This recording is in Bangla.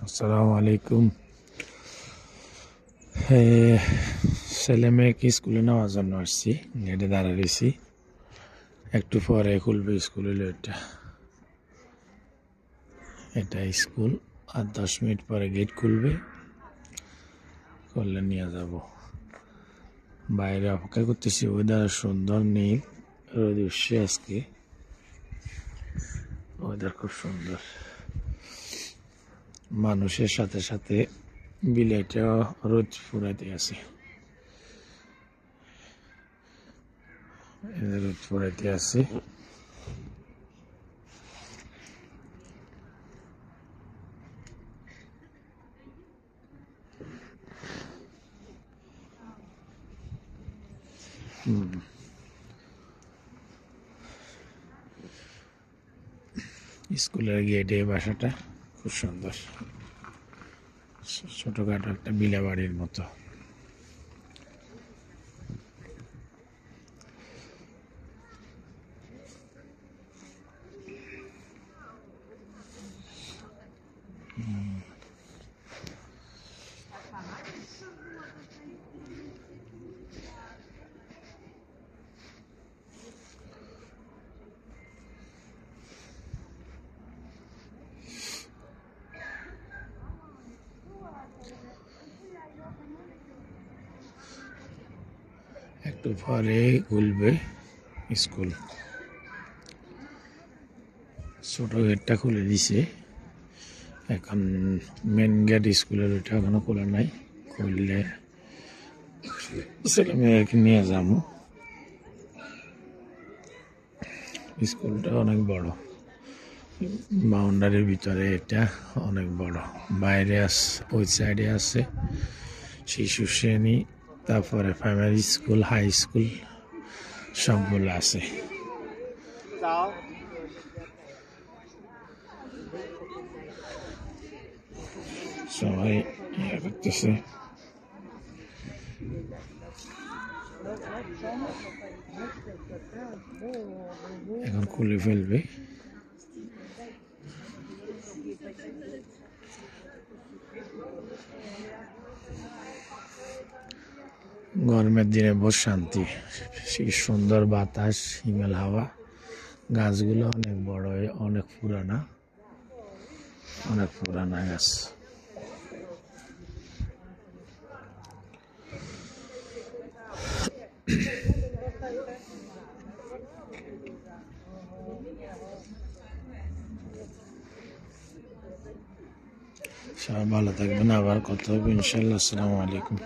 আসসালামু আলাইকুম। ছেলে মেয়েকে স্কুলে নেওয়ার জন্য আসছি, গেটে দাঁড়া রয়েছি। একটু পরে খুলবে স্কুল। হলো এটা স্কুল, আর 10 মিনিট পরে গেট খুলবে, করলে নিয়ে যাব। বাইরে অপেক্ষা করতেছি, ওয়েদার সুন্দর নেই, রোদ উঠছে আজকে, ওয়েদার খুব সুন্দর। মানুষের সাথে সাথে বিলেটেও রোদ ফুরাইতে আছে, রোদ ফুরাইতে আছে। স্কুলের গেটে বাসাটা খুব সুন্দর, ছোটখাটো একটা বিলা বাড়ির মতো। একটু পরে খুলবে স্কুল। ছোট গেটটা খুলে দিছে, এখন মেন গেট স্কুলের ওইটা এখনো খোলা নাই। খুললে ছেলে মেয়েকে নিয়ে যাবো। স্কুলটা অনেক বড়, বাউন্ডারির ভিতরে, এটা অনেক বড়। বাইরে ওই সাইডে আছে শিশু শ্রেণী, তারপরে প্রাইমারি স্কুল, হাই স্কুল সবগুলো আছে। সবাই ইয়ে করতেছে। এখন খুলে ফেলবে। গরমের দিনে বহু শান্তি, সেই সুন্দর বাতাস, হিমেল হাওয়া। গাছগুলো অনেক বড়, অনেক পুরানা, অনেক পুরানা গাছ। সবাই ভালো থাকবেন, আবার কথা হবে ইনশাল্লাহ। আসসালামু আলাইকুম।